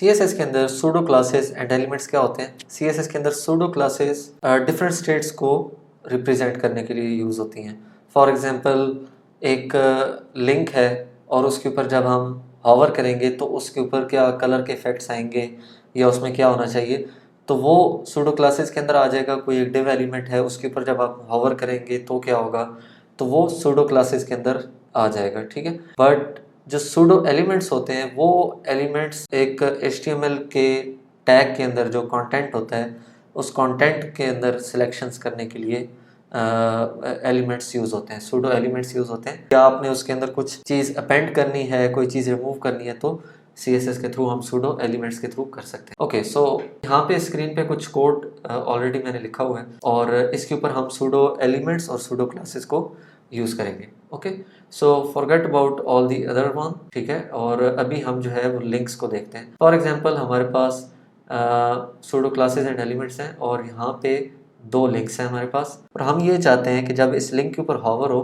CSS के अंदर pseudo classes and elements क्या होते हैं? CSS के अंदर सूडो क्लासेस डिफरेंट स्टेट्स को रिप्रेजेंट करने के लिए यूज़ होती हैं। फॉर एग्जांपल एक लिंक है और उसके ऊपर जब हम हॉवर करेंगे तो उसके ऊपर क्या कलर के इफेक्ट्स आएंगे या उसमें क्या होना चाहिए, तो वो सूडो क्लासेस के अंदर आ जाएगा। कोई एक डिव एलिमेंट है उसके ऊपर जब आप हॉवर करेंगे तो क्या होगा, तो वो सूडो क्लासेस के अंदर आ जाएगा, ठीक है। बट जो सूडो एलिमेंट्स होते हैं वो एलिमेंट्स एक HTML के टैग के अंदर जो कंटेंट होता है उस कंटेंट के अंदर सिलेक्शंस करने के लिए एलिमेंट्स यूज़ होते हैं, सूडो एलिमेंट्स यूज़ होते हैं। या आपने उसके अंदर कुछ चीज़ अपेंड करनी है, कोई चीज़ रिमूव करनी है तो CSS के थ्रू हम सूडो एलिमेंट्स के थ्रू कर सकते हैं। ओके, सो यहाँ पे स्क्रीन पे कुछ कोड ऑलरेडी मैंने लिखा हुआ है और इसके ऊपर हम सूडो एलिमेंट्स और सूडो क्लासेस को यूज़ करेंगे। Okay, so forget about all the other one, ठीक है। और अभी हम जो है वो लिंक्स को देखते हैं। फॉर एग्जांपल हमारे पास सूडो क्लासेस एंड एलिमेंट्स हैं और यहाँ पे दो लिंक्स हैं हमारे पास, और हम ये चाहते हैं कि जब इस लिंक के ऊपर हॉवर हो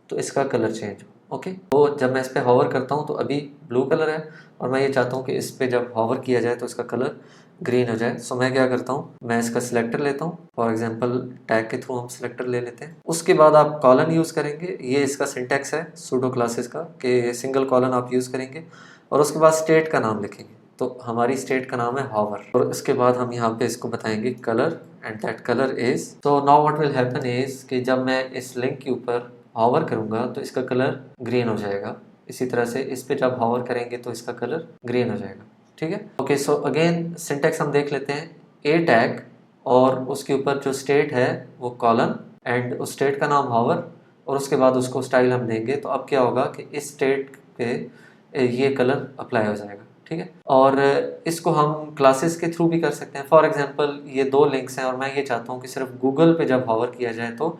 तो इसका कलर चेंज हो। ओके, तो जब मैं इस पर हॉवर करता हूँ तो अभी ब्लू कलर है और मैं ये चाहता हूँ कि इस पर जब हॉवर किया जाए तो इसका कलर ग्रीन हो जाए। सो मैं क्या करता हूँ, मैं इसका सिलेक्टर लेता हूँ। फॉर एग्जांपल टैग के थ्रू हम सिलेक्टर ले लेते हैं। उसके बाद आप कॉलन यूज़ करेंगे, ये इसका सिंटैक्स है सूडो क्लासेस का कि सिंगल कॉलन आप यूज़ करेंगे और उसके बाद स्टेट का नाम लिखेंगे। तो हमारी स्टेट का नाम है हॉवर और इसके बाद हम यहाँ पे इसको बताएंगे colour and that colour is. So now what will happen is कि जब मैं इस लिंक के ऊपर हॉवर करूँगा तो इसका कलर ग्रीन हो जाएगा। इसी तरह से इस पे जब हॉवर करेंगे तो इसका कलर ग्रीन हो जाएगा, ठीक है। ओके, सो अगेन सिंटैक्स हम देख लेते हैं। ए टैग और उसके ऊपर जो स्टेट है वो कॉलन एंड उस स्टेट का नाम हॉवर और उसके बाद उसको स्टाइल हम देंगे। तो अब क्या होगा कि इस स्टेट पे ये कलर अप्लाई हो जाएगा, ठीक है। और इसको हम क्लासेस के थ्रू भी कर सकते हैं। फॉर एग्जांपल ये दो लिंक्स हैं और मैं ये चाहता हूँ कि सिर्फ गूगल पे जब हॉवर किया जाए तो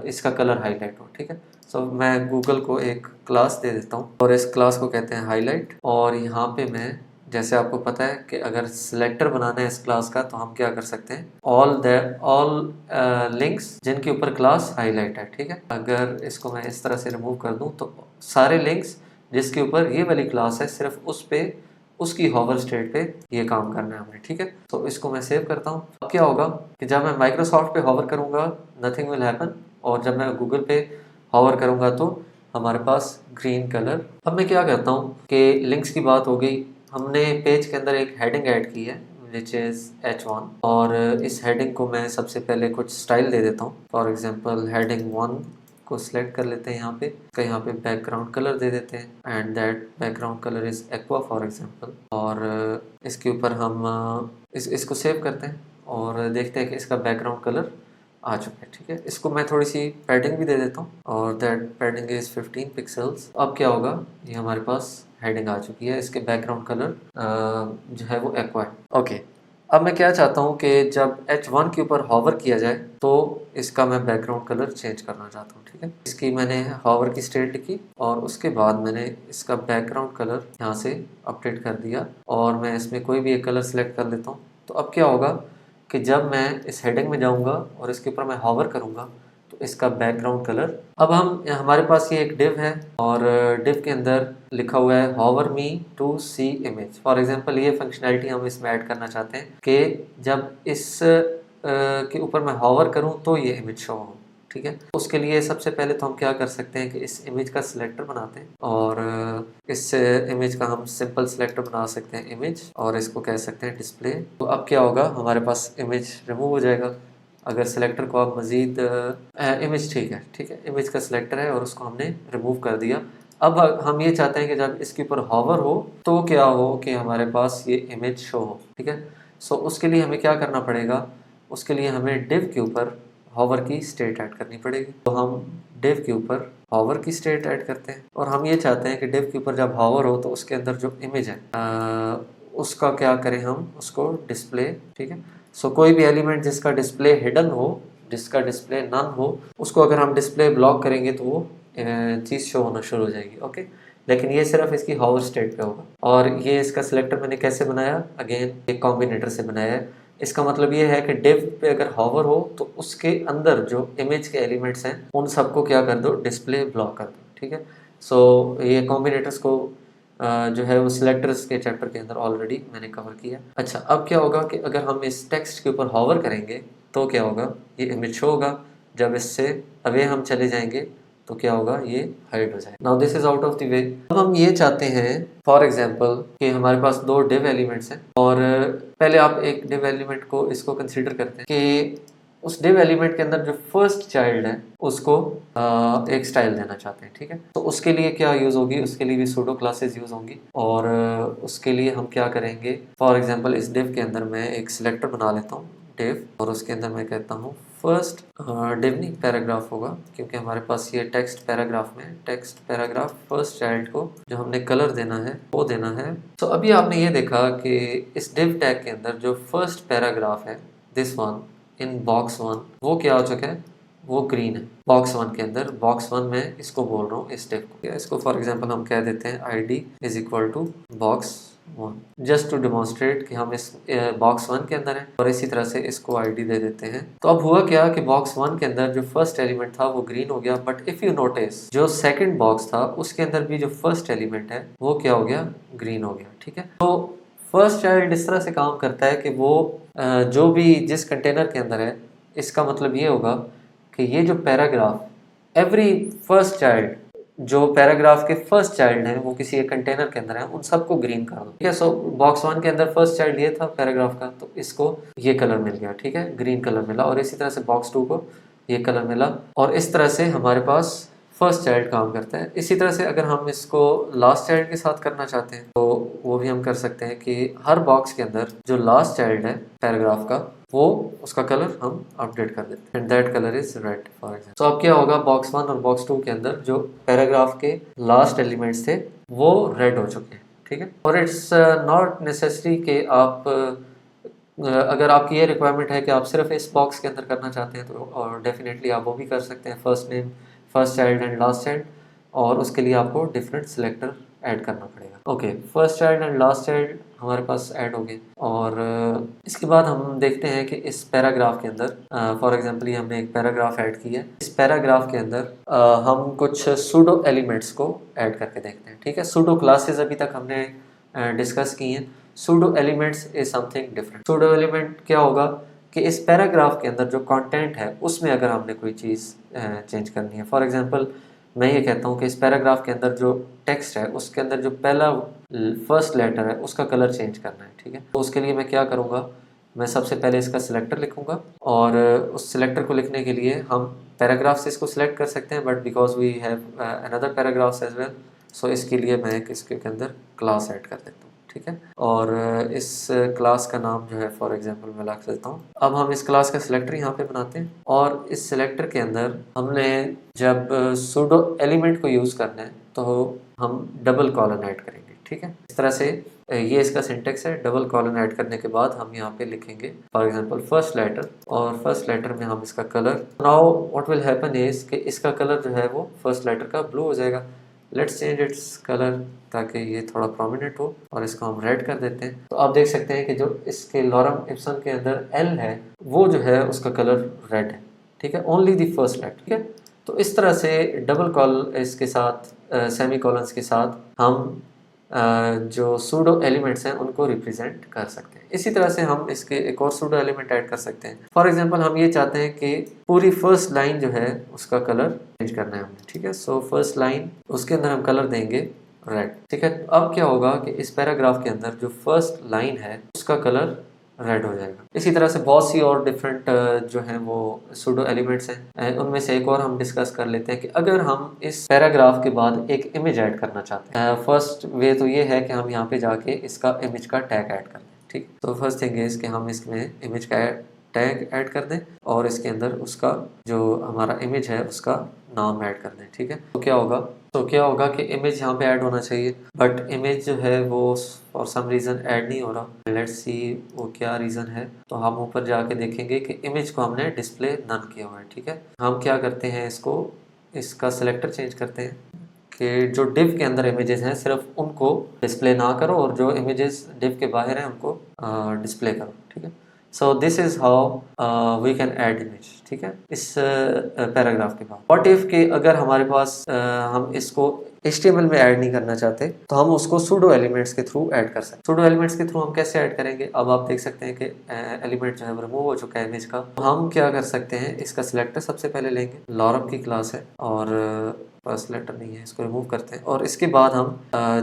इसका कलर हाईलाइट हो, ठीक है। सो मैं गूगल को एक क्लास दे देता हूँ और इस क्लास को कहते हैं हाईलाइट। और यहाँ पे मैं, जैसे आपको पता है कि अगर सिलेक्टर बनाना है इस क्लास का तो हम क्या कर सकते हैं, ऑल लिंक्स जिनके ऊपर क्लास हाईलाइट है, ठीक है। अगर इसको मैं इस तरह से रिमूव कर दूं तो सारे लिंक्स जिसके ऊपर ये वाली क्लास है सिर्फ उस पे उसकी हॉवर स्टेट पे ये काम करना है हमने, ठीक है। तो इसको मैं सेव करता हूँ। अब क्या होगा कि जब मैं माइक्रोसॉफ्ट पे हॉवर करूँगा नथिंग विल हैपन और जब मैं गूगल पे हॉवर करूँगा तो हमारे पास ग्रीन कलर। अब मैं क्या करता हूँ कि लिंक्स की बात हो गई, हमने पेज के अंदर एक हेडिंग ऐड की है विच इज़ H1 और इस हेडिंग को मैं सबसे पहले कुछ स्टाइल दे देता हूँ। फॉर एग्जांपल हेडिंग 1 को सिलेक्ट कर लेते हैं, यहाँ पे बैकग्राउंड कलर दे देते हैं and that background colour is aqua for example. और इसके ऊपर हम इसको सेव करते हैं और देखते हैं कि इसका बैकग्राउंड कलर आ चुका है, ठीक है। इसको मैं थोड़ी सी पैडिंग भी दे देता हूँ और दैट पैडिंग इज़ 15 पिक्सल्स। अब क्या होगा, ये हमारे पास हेडिंग आ चुकी है, इसके बैकग्राउंड कलर जो है वो एक्वा है। ओके, अब मैं क्या चाहता हूँ कि जब H1 के ऊपर हॉवर किया जाए तो इसका मैं बैकग्राउंड कलर चेंज करना चाहता हूँ, ठीक है। इसकी मैंने हॉवर की स्टेट लिखी और उसके बाद मैंने इसका बैकग्राउंड कलर यहाँ से अपडेट कर दिया और मैं इसमें कोई भी एक कलर सेलेक्ट कर लेता हूँ। तो अब क्या होगा कि जब मैं इस हेडिंग में जाऊँगा और इसके ऊपर मैं हॉवर करूँगा तो इसका बैकग्राउंड कलर। अब हमारे पास ये एक डिव है और डिव के अंदर लिखा हुआ है hover me to see image. For example ये फंक्शनैलिटी हम इसमें ऐड करना चाहते हैं कि जब इस के ऊपर मैं हॉवर करूं तो ये इमेज शो हो, ठीक है। उसके लिए सबसे पहले तो हम क्या कर सकते हैं कि इस इमेज का सिलेक्टर बनाते हैं और इस इमेज का हम सिंपल सिलेक्टर बना सकते हैं इमेज और इसको कह सकते हैं डिस्प्ले। तो अब क्या होगा, हमारे पास इमेज रिमूव हो जाएगा। अगर सिलेक्टर को आप मज़ीद इमेज, ठीक है, इमेज का सिलेक्टर है और उसको हमने रिमूव कर दिया। अब हम ये चाहते हैं कि जब इसके ऊपर हॉवर हो तो क्या हो कि हमारे पास ये इमेज शो हो, ठीक है। सो उसके लिए हमें क्या करना पड़ेगा, उसके लिए हमें डिव के ऊपर हॉवर की स्टेट ऐड करनी पड़ेगी। तो हम डिव के ऊपर हॉवर की स्टेट ऐड करते हैं और हम ये चाहते हैं कि डिव के ऊपर जब हॉवर हो तो उसके अंदर जो इमेज है उसका क्या करें, हम उसको डिस्प्ले, ठीक है। सो कोई भी एलिमेंट जिसका डिस्प्ले हिडन हो, जिसका डिस्प्ले नन हो, उसको अगर हम डिस्प्ले ब्लॉक करेंगे तो वो चीज़ शो होना शुरू हो जाएगी, ओके। लेकिन ये सिर्फ इसकी हॉवर स्टेट पे होगा। और ये इसका सिलेक्टर मैंने कैसे बनाया, अगेन एक कॉम्बिनेटर से बनाया है। इसका मतलब ये है कि डिव पे अगर हॉवर हो तो उसके अंदर जो इमेज के एलिमेंट्स हैं उन सबको क्या कर दो, डिस्प्ले ब्लॉक कर दो, ठीक है। सो ये कॉम्बिनेटर्स को जो है वो सिलेक्टर्स के चैप्टर के अंदर ऑलरेडी मैंने कवर किया। अच्छा, अब क्या होगा कि अगर हम इस टेक्स्ट के ऊपर हॉवर करेंगे तो क्या होगा, ये इमेज शो होगा। जब इससे अवे हम चले जाएंगे तो क्या होगा, ये हाइड हो जाएगा। Now this is out of the way. अब हम ये चाहते हैं फॉर एग्जांपल कि हमारे पास दो डिव एलिमेंट्स हैं, और पहले आप एक डिव एलिमेंट को इसको कंसीडर करते हैं कि उस डिव एलिमेंट के अंदर जो फर्स्ट चाइल्ड है उसको एक स्टाइल देना चाहते हैं, ठीक है। तो उसके लिए क्या यूज़ होगी, उसके लिए भी सूडो क्लासेस यूज़ होंगी, और उसके लिए हम क्या करेंगे, फॉर एग्जांपल इस डिव के अंदर मैं एक सिलेक्टर बना लेता हूँ डिव, और उसके अंदर मैं कहता हूँ फर्स्ट, डिव नहीं पैराग्राफ होगा, क्योंकि हमारे पास ये टेक्स्ट पैराग्राफ में टेक्स्ट पैराग्राफ फर्स्ट चाइल्ड को जो हमने कलर देना है वो देना है। तो अभी आपने ये देखा कि इस डिव टैग के अंदर जो फर्स्ट पैराग्राफ है, this one in box one, वो क्या हो चुका है, वो ग्रीन है। बॉक्स वन के अंदर, बॉक्स वन में इसको बोल रहा हूँ इस स्टेप को, इसको फॉर एग्जांपल हम कह देते हैं id is equal to box one, just to demonstrate कि हम इस बॉक्स वन के अंदर हैं, और इसी तरह से इसको id दे देते हैं। तो अब हुआ क्या कि बॉक्स वन के अंदर जो फर्स्ट एलिमेंट था वो ग्रीन हो गया, बट इफ यू नोटिस जो सेकंड बॉक्स था उसके अंदर भी जो फर्स्ट एलिमेंट है वो क्या हो गया, ग्रीन हो गया, ठीक है। तो फर्स्ट चाइल्ड इस तरह से काम करता है कि वो जो भी जिस कंटेनर के अंदर है, इसका मतलब ये होगा कि ये जो पैराग्राफ एवरी फर्स्ट चाइल्ड, जो पैराग्राफ के फर्स्ट चाइल्ड हैं वो किसी एक कंटेनर के अंदर है, उन सबको ग्रीन कर दो, ठीक है। सो बॉक्स वन के अंदर फर्स्ट चाइल्ड ये था पैराग्राफ का, तो इसको ये कलर मिल गया, ठीक है, ग्रीन कलर मिला, और इसी तरह से बॉक्स टू को ये कलर मिला, और इस तरह से हमारे पास फर्स्ट चाइल्ड काम करता है। इसी तरह से अगर हम इसको लास्ट चाइल्ड के साथ करना चाहते हैं तो वो भी हम कर सकते हैं कि हर बॉक्स के अंदर जो लास्ट चाइल्ड है पैराग्राफ का, वो उसका कलर हम अपडेट कर देते हैं, and that colour is red for example. तो अब क्या होगा, बॉक्स वन और बॉक्स टू के अंदर जो पैराग्राफ के लास्ट एलिमेंट्स थे वो रेड हो चुके हैं, ठीक है। और इट्स नॉट नेसेसरी कि आप अगर आपकी ये रिक्वायरमेंट है कि आप सिर्फ इस बॉक्स के अंदर करना चाहते हैं तो और डेफिनेटली आप वो भी कर सकते हैं, first name, first child and last child, और उसके लिए आपको डिफरेंट सिलेक्टर ऐड करना पड़ेगा। Okay, first child and last child हमारे पास ऐड हो गए, और इसके बाद हम देखते हैं कि इस पैराग्राफ के अंदर फॉर एग्जांपल ये हमने एक पैराग्राफ ऐड किया है, इस पैराग्राफ के अंदर हम कुछ सूडो एलिमेंट्स को ऐड करके देखते हैं, ठीक है। सूडो क्लासेस अभी तक हमने डिस्कस की हैं, pseudo elements is something different. Pseudo element क्या होगा कि इस पैराग्राफ के अंदर जो कंटेंट है उसमें अगर हमने कोई चीज़ चेंज करनी है, फॉर एग्जांपल मैं ये कहता हूँ कि इस पैराग्राफ के अंदर जो टेक्स्ट है उसके अंदर जो पहला फर्स्ट लेटर है उसका कलर चेंज करना है, ठीक है। तो उसके लिए मैं क्या करूँगा, मैं सबसे पहले इसका सिलेक्टर लिखूँगा, और उस सिलेक्टर को लिखने के लिए हम पैराग्राफ से इसको सिलेक्ट कर सकते हैं, but because we have another paragraphs as well, so इसके लिए मैं इसके अंदर क्लास ऐड कर देता हूँ, ठीक है। और इस क्लास का नाम जो है फॉर एग्जांपल मैं रख देता हूँ। अब हम इस क्लास का सिलेक्टर यहाँ पे बनाते हैं, और इस सिलेक्टर के अंदर हमने जब सूडो एलिमेंट को यूज़ करना है तो हम डबल कॉलन ऐड करेंगे, ठीक है। इस तरह से ये इसका सिंटेक्स है, डबल कॉलन ऐड करने के बाद हम यहाँ पे लिखेंगे फॉर एग्जांपल फर्स्ट लेटर, और फर्स्ट लेटर में हम इसका colour, now what will happen is कि इसका कलर जो है वो फर्स्ट लेटर का ब्लू हो जाएगा। लेट्स चेंज इट्स कलर ताकि ये थोड़ा प्रोमिनेंट हो, और इसको हम रेड कर देते हैं। तो आप देख सकते हैं कि जो इसके लॉरम इप्सन के अंदर एल है वो जो है उसका कलर रेड है, ठीक है, ओनली द फर्स्ट लेटर, ठीक है। तो इस तरह से डबल कॉल इसके साथ सेमी कॉलन्स के साथ हम जो सूडो एलिमेंट्स हैं उनको रिप्रेजेंट कर सकते हैं। इसी तरह से हम इसके एक और सूडो एलिमेंट ऐड कर सकते हैं। फॉर एग्जांपल हम ये चाहते हैं कि पूरी फर्स्ट लाइन जो है उसका कलर चेंज करना है हमने, ठीक है। सो फर्स्ट लाइन उसके अंदर हम कलर देंगे रेड, ठीक है। अब क्या होगा कि इस पैराग्राफ के अंदर जो फर्स्ट लाइन है उसका कलर रेड हो जाएगा। इसी तरह से बहुत सी और डिफरेंट जो हैं वो सूडो एलिमेंट्स हैं, उनमें से एक और हम डिस्कस कर लेते हैं कि अगर हम इस पैराग्राफ के बाद एक इमेज ऐड करना चाहते हैं। फर्स्ट वे तो ये है कि हम यहाँ पे जाके इसका इमेज का टैग ऐड कर दें, ठीक। तो फर्स्ट थिंग इज कि हम इसमें इमेज का टैग ऐड कर दें, और इसके अंदर उसका जो हमारा इमेज है उसका नाम ऐड कर दें, ठीक है। तो क्या होगा कि इमेज यहाँ पे ऐड होना चाहिए, बट इमेज जो है वो फॉर सम रीज़न ऐड नहीं हो रहा। लेट्स सी वो क्या रीज़न है। तो हम ऊपर जाके देखेंगे कि इमेज को हमने डिस्प्ले नन किया हुआ है, ठीक है। हम क्या करते हैं, इसका सिलेक्टर चेंज करते हैं कि जो डिव के अंदर इमेजेस हैं सिर्फ उनको डिस्प्ले ना करो, और जो इमेजेस डिव के बाहर हैं उनको डिस्प्ले करो, ठीक है। So this is how we can add image. ठीक है, इस पैराग्राफ के बाद व्हाट इफ के अगर हमारे पास हम इसको HTML में ऐड नहीं करना चाहते तो हम उसको सूडो एलिमेंट्स के थ्रू ऐड कर सकते हैं। सूडो एलिमेंट्स के थ्रू हम कैसे ऐड करेंगे, अब आप देख सकते हैं कि एलिमेंट जो है रिमूव हो चुका है इमेज का। हम क्या कर सकते हैं, इसका सिलेक्टर सबसे पहले लेंगे, लॉरम की क्लास है और फर्स्ट लेटर नहीं है, इसको रिमूव करते हैं और इसके बाद हम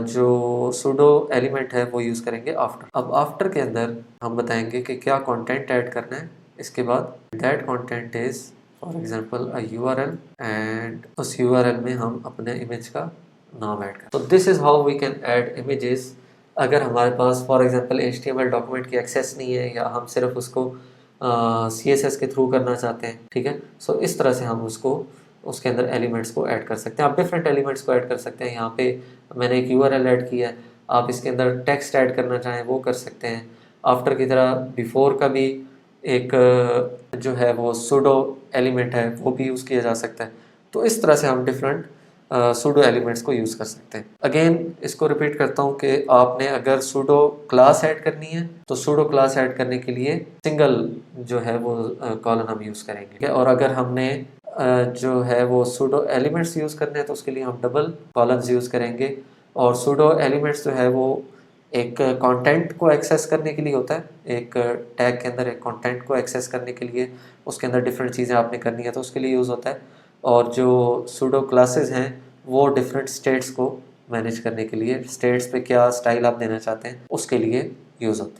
जो सूडो एलिमेंट है वो यूज़ करेंगे आफ्टर। अब आफ्टर के अंदर हम बताएंगे कि क्या कंटेंट ऐड करना है। इसके बाद that content is for example a URL and उस URL में हम अपने इमेज का नाम ऐड करें। तो this is how we can add images. अगर हमारे पास फॉर एग्जांपल HTML डॉक्यूमेंट की एक्सेस नहीं है या हम सिर्फ उसको CSS के थ्रू करना चाहते हैं, ठीक है, सो इस तरह से हम उसको उसके अंदर एलिमेंट्स को ऐड कर सकते हैं। आप डिफरेंट एलिमेंट्स को ऐड कर सकते हैं। यहाँ पे मैंने एक URL ऐड किया है, आप इसके अंदर टेक्स्ट ऐड करना चाहें वो कर सकते हैं। आफ्टर की तरह बिफोर का भी एक जो है वो सूडो एलिमेंट है वो भी यूज़ किया जा सकता है। तो इस तरह से हम डिफरेंट सूडो एलिमेंट्स को यूज़ कर सकते हैं। अगेन इसको रिपीट करता हूँ कि आपने अगर सूडो क्लास ऐड करनी है तो सूडो क्लास ऐड करने के लिए सिंगल जो है वो कॉलन हम यूज़ करेंगे, ठीक है? और अगर हमने जो है वो सूडो एलिमेंट्स यूज़ करने हैं तो उसके लिए हम डबल कॉलम्स यूज़ करेंगे। और सूडो एलिमेंट्स जो है वो एक कंटेंट को एक्सेस करने के लिए होता है, एक टैग के अंदर एक कंटेंट को एक्सेस करने के लिए उसके अंदर डिफरेंट चीज़ें आपने करनी है तो उसके लिए यूज़ होता है। और जो सूडो क्लासेस हैं वो डिफरेंट स्टेट्स को मैनेज करने के लिए, स्टेट्स पे क्या स्टाइल आप देना चाहते हैं उसके लिए यूज़ होता है।